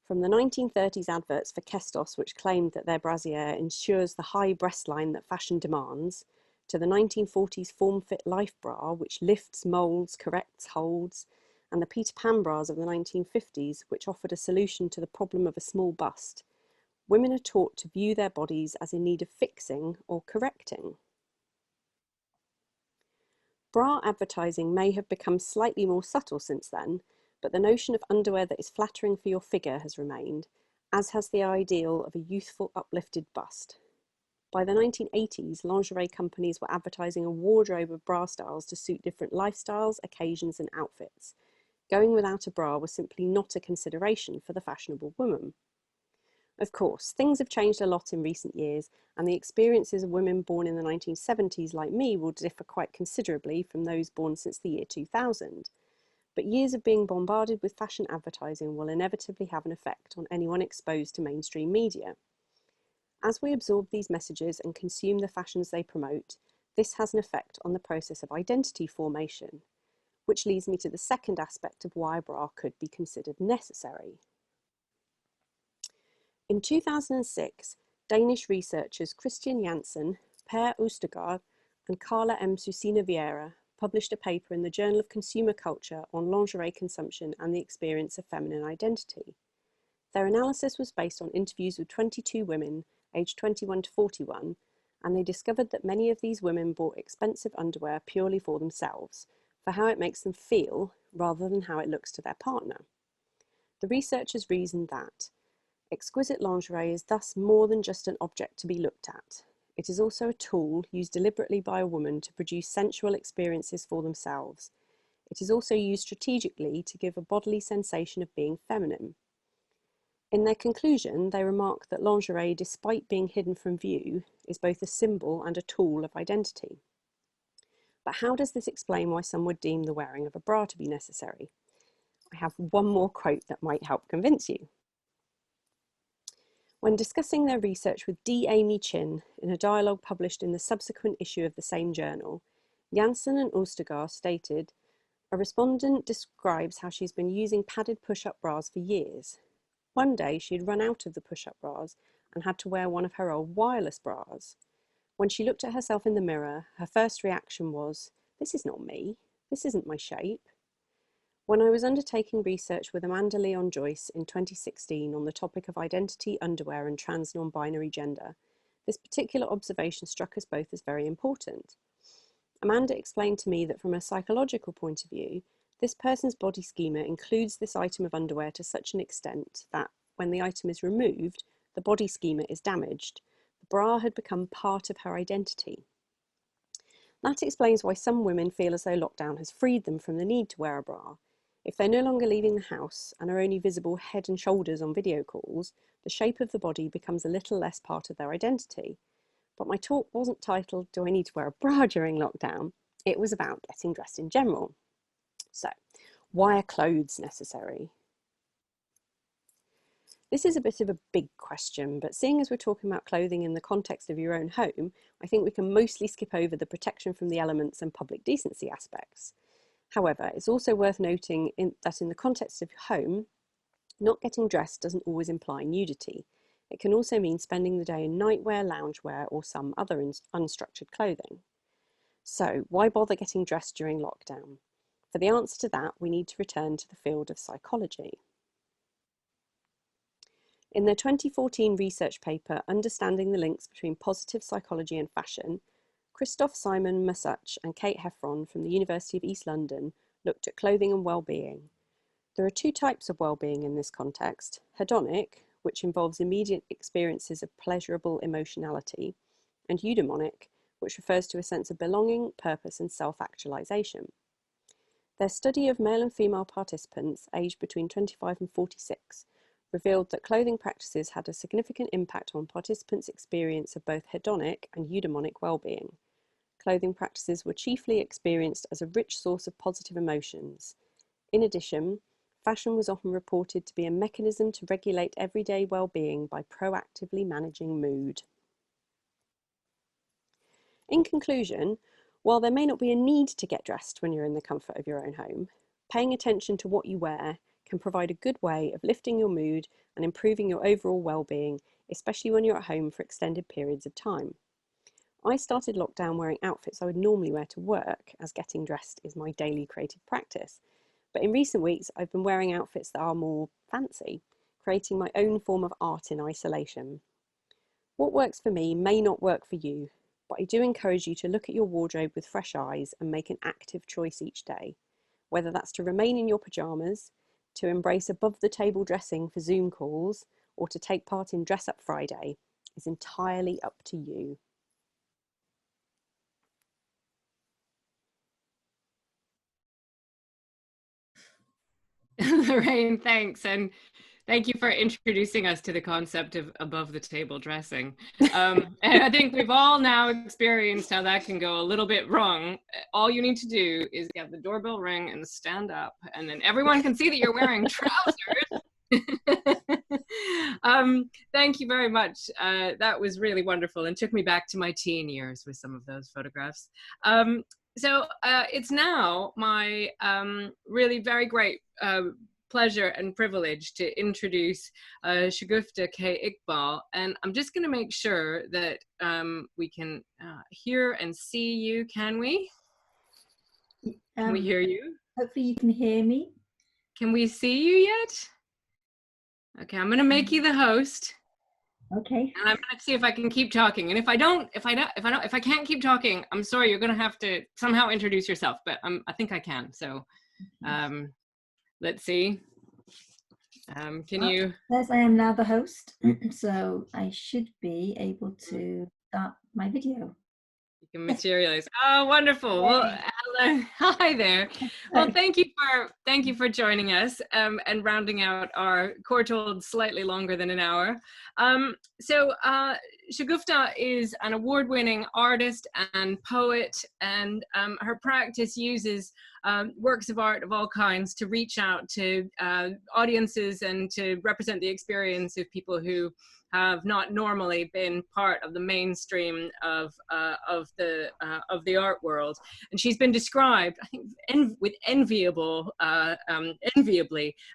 From the 1930s adverts for Kestos, which claimed that their brassiere ensures the high breastline that fashion demands, to the 1940s form-fit life bra, which lifts, moulds, corrects, holds, and the Peter Pan bras of the 1950s, which offered a solution to the problem of a small bust. Women are taught to view their bodies as in need of fixing or correcting. Bra advertising may have become slightly more subtle since then, but the notion of underwear that is flattering for your figure has remained, as has the ideal of a youthful, uplifted bust. By the 1980s, lingerie companies were advertising a wardrobe of bra styles to suit different lifestyles, occasions, and outfits. Going without a bra was simply not a consideration for the fashionable woman. Of course, things have changed a lot in recent years, and the experiences of women born in the 1970s like me will differ quite considerably from those born since the year 2000. But years of being bombarded with fashion advertising will inevitably have an effect on anyone exposed to mainstream media. As we absorb these messages and consume the fashions they promote, this has an effect on the process of identity formation, which leads me to the second aspect of why a bra could be considered necessary. In 2006, Danish researchers Christian Jansen, Per Østergaard, and Carla M. Susina Vieira published a paper in the Journal of Consumer Culture on lingerie consumption and the experience of feminine identity. Their analysis was based on interviews with 22 women aged 21 to 41, and they discovered that many of these women bought expensive underwear purely for themselves, for how it makes them feel rather than how it looks to their partner. The researchers reasoned that exquisite lingerie is thus more than just an object to be looked at. It is also a tool used deliberately by a woman to produce sensual experiences for themselves. It is also used strategically to give a bodily sensation of being feminine. In their conclusion, they remark that lingerie, despite being hidden from view, is both a symbol and a tool of identity. But how does this explain why some would deem the wearing of a bra to be necessary? I have one more quote that might help convince you. When discussing their research with D. Amy Chin in a dialogue published in the subsequent issue of the same journal, Jansen and Østergaard stated, a respondent describes how she's been using padded push-up bras for years. One day she had run out of the push-up bras and had to wear one of her old wireless bras. When she looked at herself in the mirror, her first reaction was, this is not me, this isn't my shape. When I was undertaking research with Amanda Leon Joyce in 2016 on the topic of identity, underwear and trans non-binary gender, this particular observation struck us both as very important. Amanda explained to me that from a psychological point of view, this person's body schema includes this item of underwear to such an extent that when the item is removed, the body schema is damaged. The bra had become part of her identity. That explains why some women feel as though lockdown has freed them from the need to wear a bra. If they're no longer leaving the house and are only visible head and shoulders on video calls, the shape of the body becomes a little less part of their identity. But my talk wasn't titled, Do I Need to Wear a Bra During Lockdown? It was about getting dressed in general. So, why are clothes necessary? This is a bit of a big question, but seeing as we're talking about clothing in the context of your own home, I think we can mostly skip over the protection from the elements and public decency aspects. However, it's also worth noting that in the context of home, not getting dressed doesn't always imply nudity. It can also mean spending the day in nightwear, loungewear, or some other unstructured clothing. So, why bother getting dressed during lockdown? For the answer to that, we need to return to the field of psychology. In their 2014 research paper, Understanding the Links Between Positive Psychology and Fashion, Christoph Simon Masuch and Kate Heffron from the University of East London looked at clothing and well-being. There are two types of well-being in this context: hedonic, which involves immediate experiences of pleasurable emotionality, and eudaimonic, which refers to a sense of belonging, purpose, and self-actualization. Their study of male and female participants aged between 25 and 46 revealed that clothing practices had a significant impact on participants' experience of both hedonic and eudaimonic well-being. Clothing practices were chiefly experienced as a rich source of positive emotions. In addition, fashion was often reported to be a mechanism to regulate everyday well-being by proactively managing mood. In conclusion, while there may not be a need to get dressed when you're in the comfort of your own home, paying attention to what you wear can provide a good way of lifting your mood and improving your overall well-being, especially when you're at home for extended periods of time. I started lockdown wearing outfits I would normally wear to work, as getting dressed is my daily creative practice. But in recent weeks, I've been wearing outfits that are more fancy, creating my own form of art in isolation. What works for me may not work for you, but I do encourage you to look at your wardrobe with fresh eyes and make an active choice each day, whether that's to remain in your pyjamas, to embrace above-the-table dressing for Zoom calls, or to take part in Dress Up Friday. is entirely up to you. Lorraine, thanks. And thank you for introducing us to the concept of above the table dressing. And I think we've all now experienced how that can go a little bit wrong. All you need to do is get the doorbell ring and stand up, and then everyone can see that you're wearing trousers. Thank you very much. That was really wonderful and took me back to my teen years with some of those photographs. So it's now my really very great pleasure and privilege to introduce Shagufta K Iqbal, and I'm just going to make sure that we can hear and see you. Can we? Can we hear you? Hopefully you can hear me. Can we see you yet? Okay, I'm going to make you the host. Okay. And I'm going to see if I can keep talking. And if I can't keep talking, I'm sorry, you're going to have to somehow introduce yourself, but I think I can. So let's see. Can you? Yes, I am now the host. So I should be able to start my video. You can materialize. Oh, wonderful. Well, hi there. Well, thank you for joining us and rounding out our Courtauld slightly longer than an hour. So Shagufta is an award-winning artist and poet, and her practice uses works of art of all kinds to reach out to audiences and to represent the experience of people who have not normally been part of the mainstream of the art world. And she's been described, I think, with enviably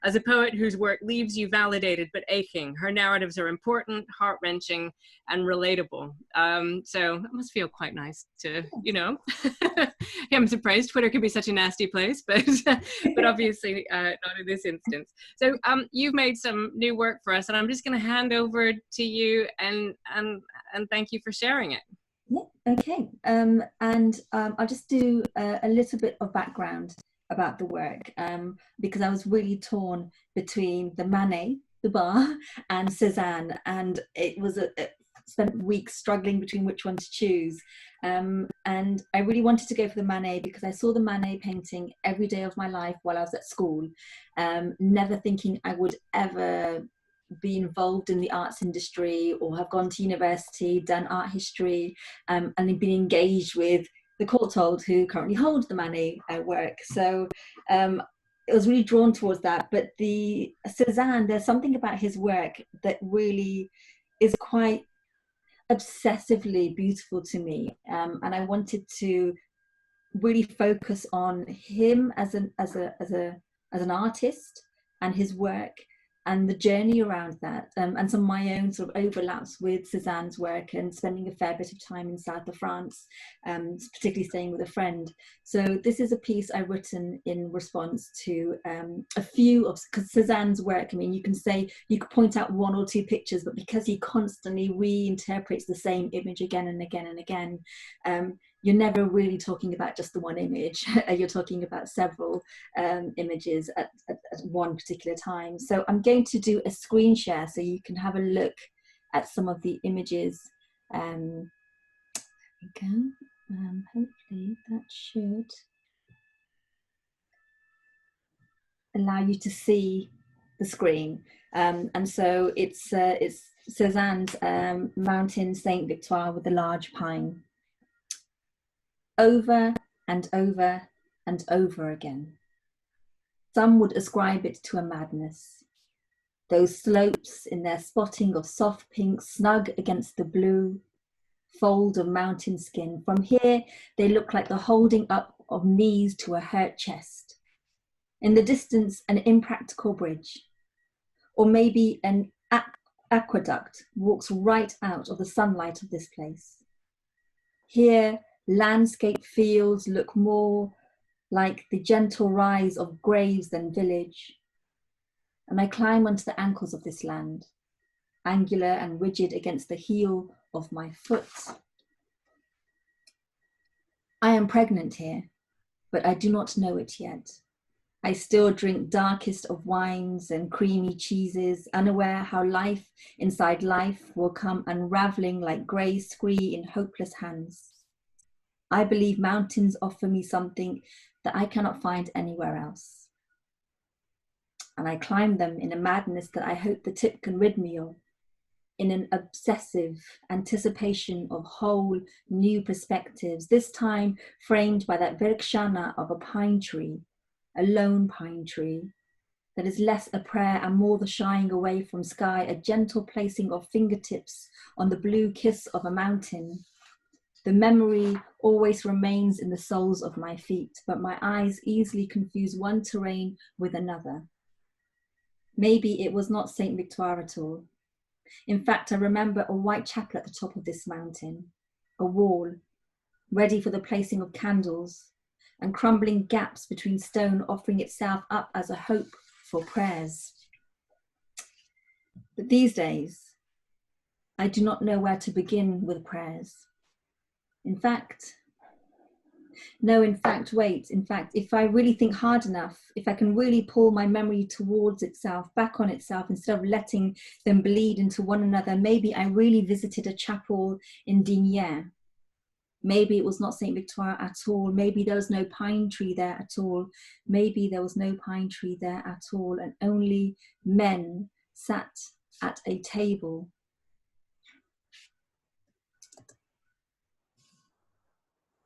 as a poet whose work leaves you validated but aching. Her narratives are important, heart-wrenching, and relatable. So that must feel quite nice to, you know. I'm surprised Twitter can be such a nasty place, but obviously not in this instance. So you've made some new work for us, and I'm just going to hand over to you and thank you for sharing it. Yeah, okay. I'll just do a little bit of background about the work because I was really torn between the Manet, the bar, and Cezanne, and it was spent weeks struggling between which one to choose. And I really wanted to go for the Manet because I saw the Manet painting every day of my life while I was at school, never thinking I would ever be involved in the arts industry or have gone to university, done art history, and been engaged with the Courtauld, who currently hold the Manet work. So I was really drawn towards that. But the Cezanne, there's something about his work that really is quite obsessively beautiful to me, and I wanted to really focus on him as an artist and his work and the journey around that, and some of my own sort of overlaps with Cezanne's work and spending a fair bit of time in south of France, particularly staying with a friend. So this is a piece I've written in response to a few of Cezanne's work. I mean, you could point out one or two pictures, but because he constantly reinterprets the same image again and again and again, you're never really talking about just the one image. You're talking about several images at one particular time. So I'm going to do a screen share so you can have a look at some of the images. There we go. Hopefully that should allow you to see the screen. And so it's Cezanne's mountain Sainte-Victoire with a large pine. Over and over and over again. Some would ascribe it to a madness. Those slopes in their spotting of soft pink snug against the blue fold of mountain skin. From here, they look like the holding up of knees to a hurt chest. In the distance, an impractical bridge. Or maybe an aqueduct walks right out of the sunlight of this place. Here, landscape fields look more like the gentle rise of graves than village. And I climb onto the ankles of this land, angular and rigid against the heel of my foot. I am pregnant here, but I do not know it yet. I still drink darkest of wines and creamy cheeses, unaware how life inside life will come unraveling like grey scree in hopeless hands. I believe mountains offer me something that I cannot find anywhere else. And I climb them in a madness that I hope the tip can rid me of, in an obsessive anticipation of whole new perspectives, this time framed by that virkshana of a pine tree, a lone pine tree, that is less a prayer and more the shying away from sky, a gentle placing of fingertips on the blue kiss of a mountain. The memory always remains in the soles of my feet, but my eyes easily confuse one terrain with another. Maybe it was not Sainte-Victoire at all. In fact, I remember a white chapel at the top of this mountain, a wall, ready for the placing of candles, and crumbling gaps between stone offering itself up as a hope for prayers. But these days, I do not know where to begin with prayers. In fact, if I really think hard enough, if I can really pull my memory towards itself, back on itself, instead of letting them bleed into one another, maybe I really visited a chapel in Digne. Maybe it was not Sainte-Victoire at all. Maybe there was no pine tree there at all. Maybe there was no pine tree there at all, and only men sat at a table.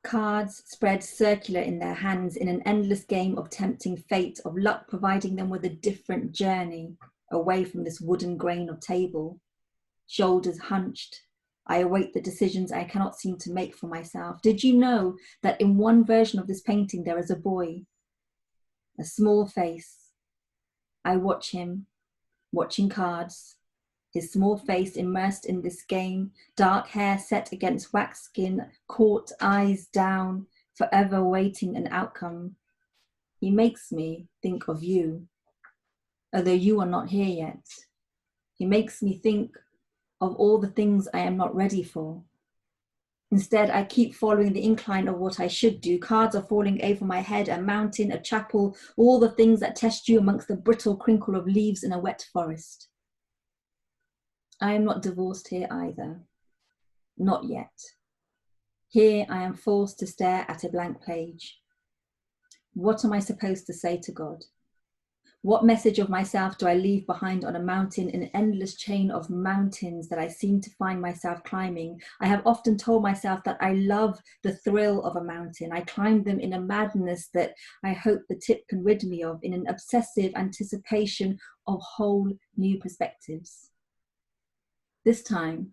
Cards spread circular in their hands in an endless game of tempting fate, of luck providing them with a different journey away from this wooden grain of table. Shoulders hunched, I await the decisions I cannot seem to make for myself. Did you know that in one version of this painting there is a boy, a small face? I watch him, watching cards, his small face immersed in this game, dark hair set against wax skin, caught eyes down, forever waiting an outcome. He makes me think of you, although you are not here yet. He makes me think of all the things I am not ready for. Instead, I keep following the incline of what I should do. Cards are falling over my head, a mountain, a chapel, all the things that test you amongst the brittle crinkle of leaves in a wet forest. I am not divorced here either. Not yet. Here I am forced to stare at a blank page. What am I supposed to say to God? What message of myself do I leave behind on a mountain, an endless chain of mountains that I seem to find myself climbing? I have often told myself that I love the thrill of a mountain. I climb them in a madness that I hope the tip can rid me of, in an obsessive anticipation of whole new perspectives. This time,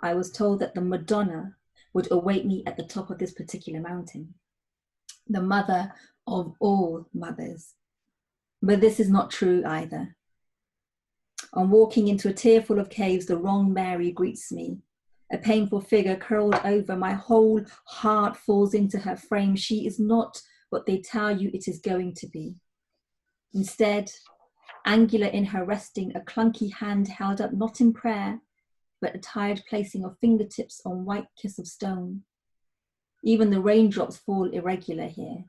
I was told that the Madonna would await me at the top of this particular mountain, the mother of all mothers. But this is not true either. On walking into a tier full of caves, the wrong Mary greets me. A painful figure curled over, my whole heart falls into her frame. She is not what they tell you it is going to be. Instead, angular in her resting, a clunky hand held up not in prayer, but a tired placing of fingertips on white kiss of stone. Even the raindrops fall irregular here.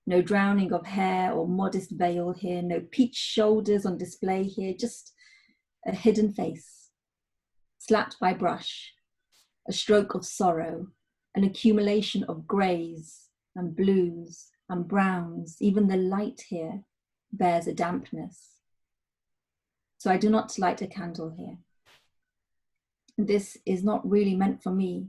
No drowning of hair or modest veil here, no peach shoulders on display here, just a hidden face, slapped by brush, a stroke of sorrow, an accumulation of greys and blues and browns. Even the light here bears a dampness. So I do not light a candle here. This is not really meant for me.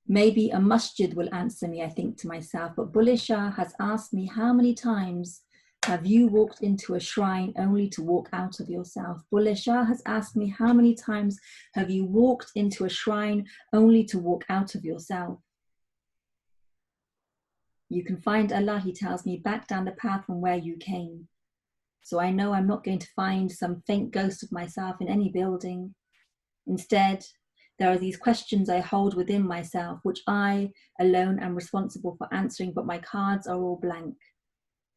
Maybe a masjid will answer me, I think to myself, but Bulleh Shah has asked me, how many times have you walked into a shrine only to walk out of yourself? Bulleh Shah has asked me, how many times have you walked into a shrine only to walk out of yourself? You can find Allah, he tells me, back down the path from where you came. So I know I'm not going to find some faint ghost of myself in any building. Instead, there are these questions I hold within myself, which I alone am responsible for answering, but my cards are all blank.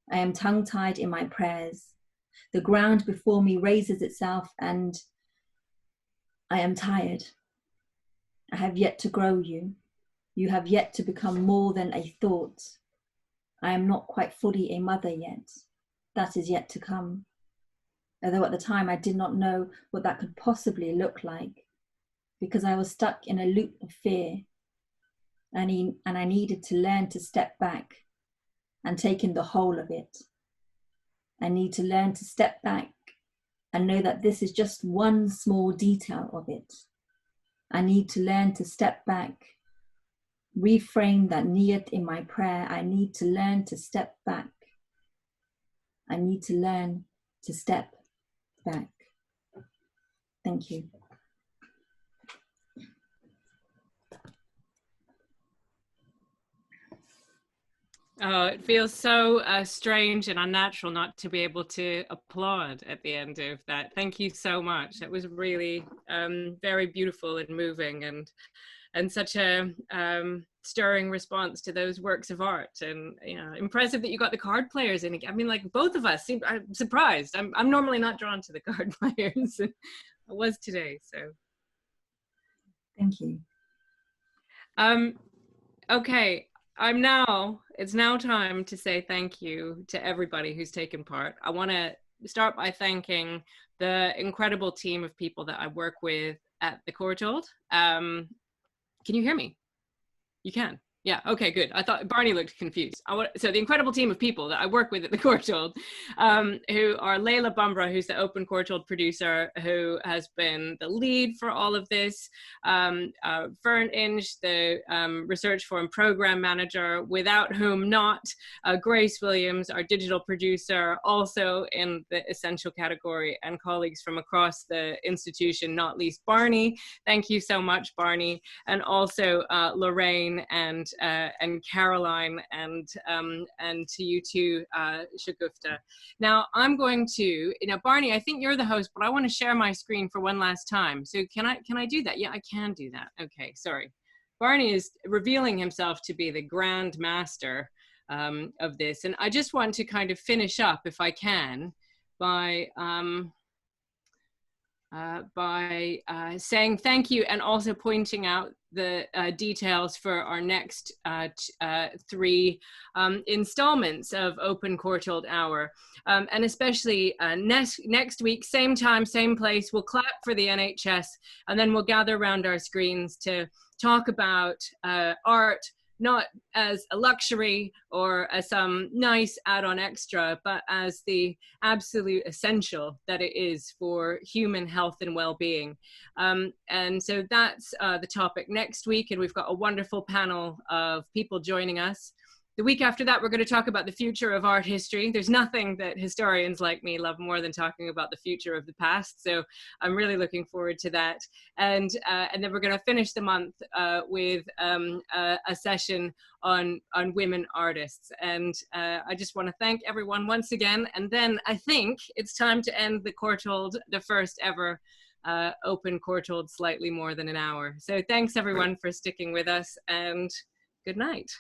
I am tongue-tied in my prayers. The ground before me raises itself and I am tired. I have yet to grow you. You have yet to become more than a thought. I am not quite fully a mother yet. That is yet to come. Although at the time I did not know what that could possibly look like, because I was stuck in a loop of fear, and I needed to learn to step back and take in the whole of it. I need to learn to step back and know that this is just one small detail of it. I need to learn to step back, reframe that niyat in my prayer. I need to learn to step back. I need to learn to step back. Thank you. Oh, it feels so strange and unnatural not to be able to applaud at the end of that. Thank you so much. It was really very beautiful and moving, and such a stirring response to those works of art. And you know, impressive that you got the card players in. I mean, like both of us seem. I'm surprised. I'm normally not drawn to the card players. I was today, so. Thank you. Okay. It's now time to say thank you to everybody who's taken part. I want to start by thanking the incredible team of people that I work with at the Courtauld. Can you hear me? You can. Yeah, okay, good. I thought Barney looked confused. So the incredible team of people that I work with at the Courtauld, who are Layla Bumbra, who's the Open Courtauld producer, who has been the lead for all of this, Fern Inge, the research forum program manager, without whom not, Grace Williams, our digital producer, also in the essential category, and colleagues from across the institution, not least Barney. Thank you so much, Barney. And also Lorraine and Caroline, and to you too, Shagufta. Now I'm going to, Barney, I think you're the host, but I want to share my screen for one last time. So can I do that? Yeah, I can do that. Okay, sorry. Barney is revealing himself to be the grand master of this, and I just want to kind of finish up, if I can, by saying thank you, and also pointing out the details for our next 3 installments of Open Courtauld Hour. And especially next week, same time, same place, we'll clap for the NHS, and then we'll gather around our screens to talk about art, not as a luxury or as some nice add-on extra, but as the absolute essential that it is for human health and well-being. And so that's the topic next week, and we've got a wonderful panel of people joining us. The week after that, we're going to talk about the future of art history. There's nothing that historians like me love more than talking about the future of the past. So I'm really looking forward to that. And then we're going to finish the month with a session on women artists. And I just want to thank everyone once again. And then I think it's time to end the Courtauld, the first ever Open Courtauld, slightly more than an hour. So thanks everyone for sticking with us, and good night.